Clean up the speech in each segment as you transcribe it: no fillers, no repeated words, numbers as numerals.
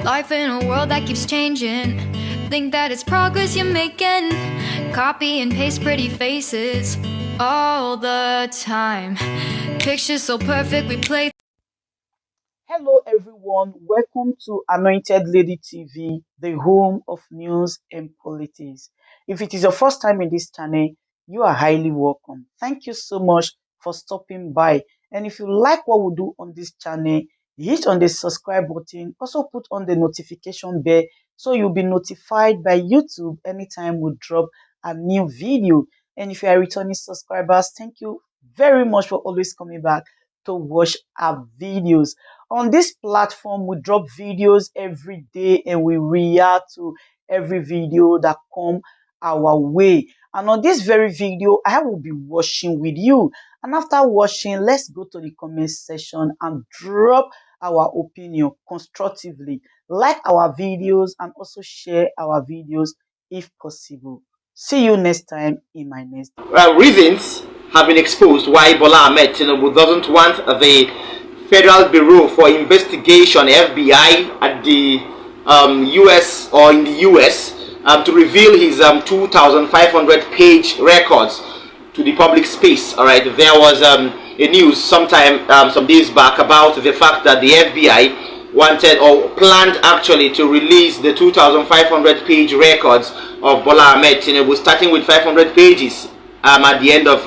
Life in a world that keeps changing. Think that it's progress you're making. Copy and paste pretty faces all the time. Pictures so perfect we play. Hello everyone, welcome to Anointed Lady TV, the home of news and politics. If it is your first time in this channel, you are highly welcome. Thank you so much for stopping by. And if you like what we do on this channel, hit on the subscribe button, also put on the notification bell so you'll be notified by YouTube anytime we drop a new video. And if you are returning subscribers, thank you very much for always coming back to watch our videos. On this platform, we drop videos every day and we react to every video that come our way. And on this very video, I will be watching with you. And after watching, let's go to the comment section and drop our opinion constructively. Like our videos and also share our videos if possible. See you next time in my next video. Reasons have been exposed why Bola Ahmed Tinubu doesn't want the Federal Bureau for Investigation, FBI, at the US or in the US to reveal his 2,500 page records to the public space. All right, there was a news some days back about the fact that the FBI wanted or planned actually to release the 2,500 page records of Bola Ahmed Tinubu, starting with 500 pages at the end of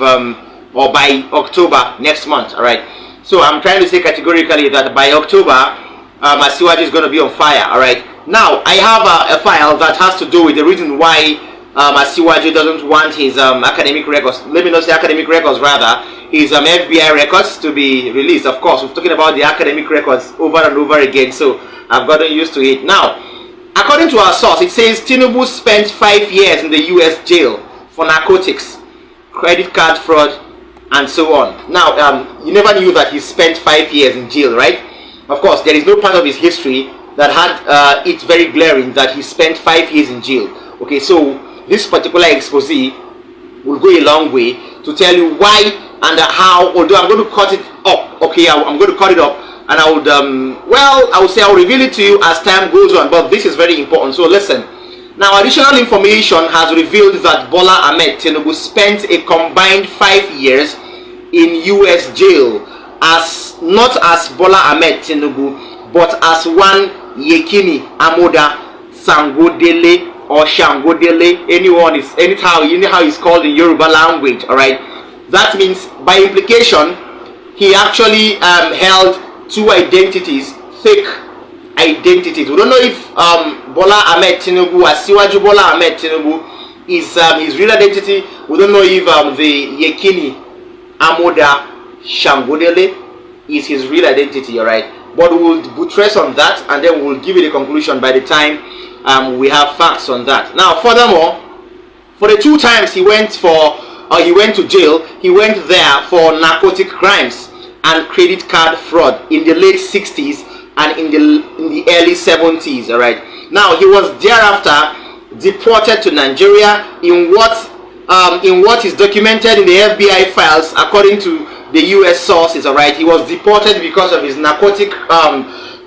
or by October next month. All right, so I'm trying to say categorically that by October Asiwaju is going to be on fire. All right, now I have a file that has to do with the reason why Asiwaju doesn't want his academic records, let me not say academic records, rather his FBI records to be released. Of course, we're talking about the academic records over and over again, so I've gotten used to it. Now, according to our source, it says Tinubu spent 5 years in the US jail for narcotics, credit card fraud, and so on. Now, you never knew that he spent 5 years in jail, right? Of course, there is no part of his history that had it very glaring that he spent 5 years in jail. Okay, so this particular expose will go a long way to tell you why and how, although I'm going to cut it up. Okay, I'm going to cut it up, and I would well, I would say I'll reveal it to you as time goes on, but this is very important, so listen. Now, additional information has revealed that Bola Ahmed Tinubu spent a combined 5 years in US jail, as not as Bola Ahmed Tinubu, but as one Yekini Amoda Sangodele or Shangodele. Anyhow, you know how he's called in Yoruba language. All right, that means by implication he actually held two identities, fake identities. We don't know if Bola Ahmed Tinubu, Asiwaju Bola Ahmed Tinubu, is his real identity. We don't know if the Yekini Amoda Shangodele is his real identity. All right, but we'll buttress on that, and then we'll give you the conclusion by the time we have facts on that. Now, furthermore, for the 2 times he went to jail, he went there for narcotic crimes and credit card fraud in the late 60s and in the early 70s. All right, now he was thereafter deported to Nigeria in what is documented in the FBI files according to the US sources. All right, he was deported because of his narcotic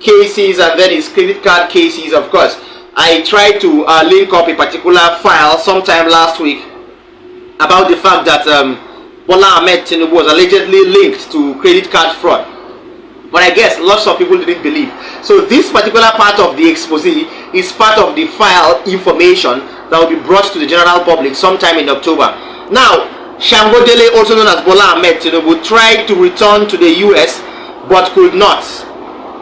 cases and then his credit card cases. Of course, I tried to link up a particular file sometime last week about the fact that Bola Ahmed Tinubu was allegedly linked to credit card fraud, but I guess lots of people didn't believe. So this particular part of the expose is part of the file information that will be brought to the general public sometime in October. Now, Shangodele, also known as Bola Ahmed Tinubu, tried to return to the US but could not.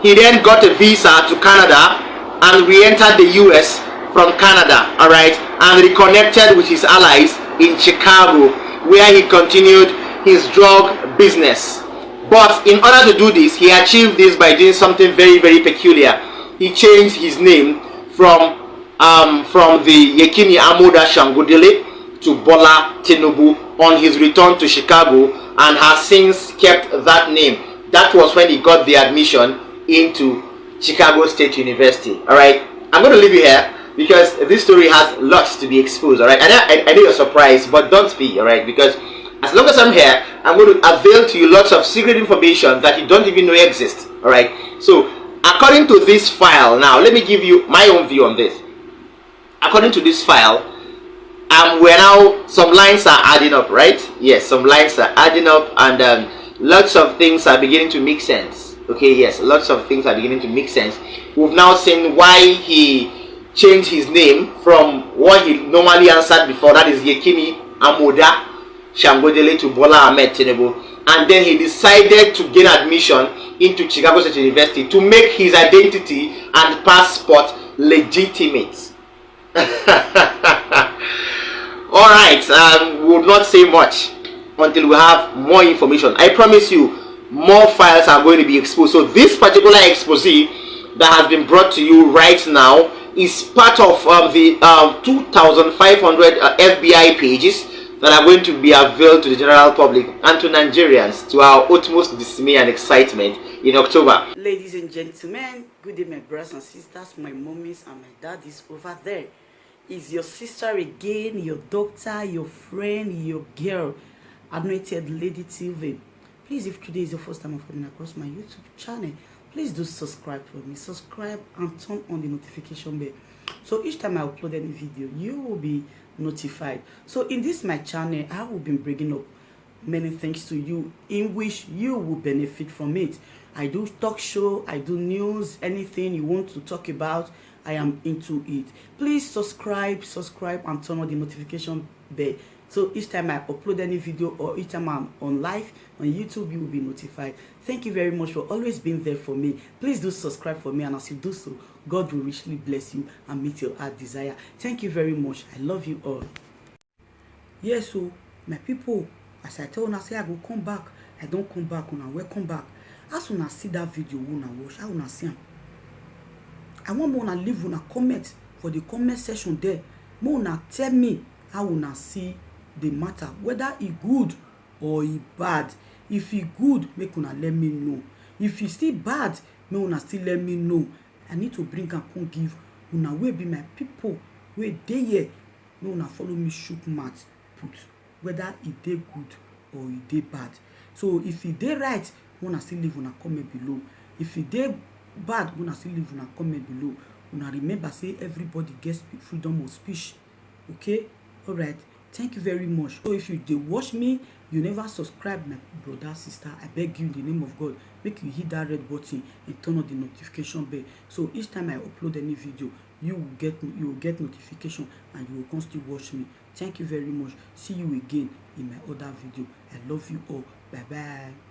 He then got a visa to Canada and re-entered the US from Canada, all right, and reconnected with his allies in Chicago, where he continued his drug business. But in order to do this, he achieved this by doing something very, very peculiar. He changed his name from the Yekini Amoda Shangodele to Bola Tinubu on his return to Chicago, and has since kept that name. That was when he got the admission into Chicago State University. All right, I'm going to leave you here because this story has lots to be exposed. All right, I know you're surprised, but don't be. All right, because as long as I'm here, I'm going to avail to you lots of secret information that you don't even know exists. All right, so according to this file, now let me give you my own view on this. According to this file, we're now, some lines are adding up, right? Yes, some lines are adding up, and lots of things are beginning to make sense. Okay, yes, lots of things are beginning to make sense. We've now seen why he changed his name from what he normally answered before, that is Yekini Amoda Shangodele, to Bola Ahmed Tinubu, and then he decided to gain admission into Chicago State University to make his identity and passport legitimate. All right, we will not say much until we have more information. I promise you, more files are going to be exposed. So this particular expose that has been brought to you right now is part of the 2,500 FBI pages that are going to be availed to the general public and to Nigerians, to our utmost dismay and excitement in October. Ladies and gentlemen, good day, my brothers and sisters, my mummies and my daddies over there. Is your sister again, your doctor, your friend, your girl, Anointed Lady TV. Please, if today is your first time of coming across my YouTube channel, please do subscribe for me. Subscribe and turn on the notification bell. So each time I upload any video, you will be notified. So in this my channel, I will be bringing up many things to you in which you will benefit from it. I do talk show, I do news, anything you want to talk about, I am into it. Please subscribe and turn on the notification bell. So each time I upload any video or each time I'm on live on YouTube, you will be notified. Thank you very much for always being there for me. Please do subscribe for me, and as you do so, God will richly bless you and meet your heart desire. Thank you very much. I love you all. Yes, so my people, as I tell you, say I will come back. I don't come back, una welcome back. As soon as see that video, una watch, I wanna see them. I want more to leave una comment for the comment section there. More na tell me how una see the matter, whether it good or it bad. If it good, make una let me know. If it still bad, make una still let me know. I need to bring and come give una wey be my people wey dey here. Make una follow me shoot mouth put whether it dey good or it dey bad. So if it dey right, una still leave una comment below. If it dey bad, una still leave una comment below. Una remember say everybody gets freedom of speech. Okay, all right. Thank you very much. So if you dey watch me, you never subscribe, my brother, sister, I beg you in the name of God, make you hit that red button and turn on the notification bell. So each time I upload any video, you will get notification and you will constantly watch me. Thank you very much. See you again in my other video. I love you all. Bye bye.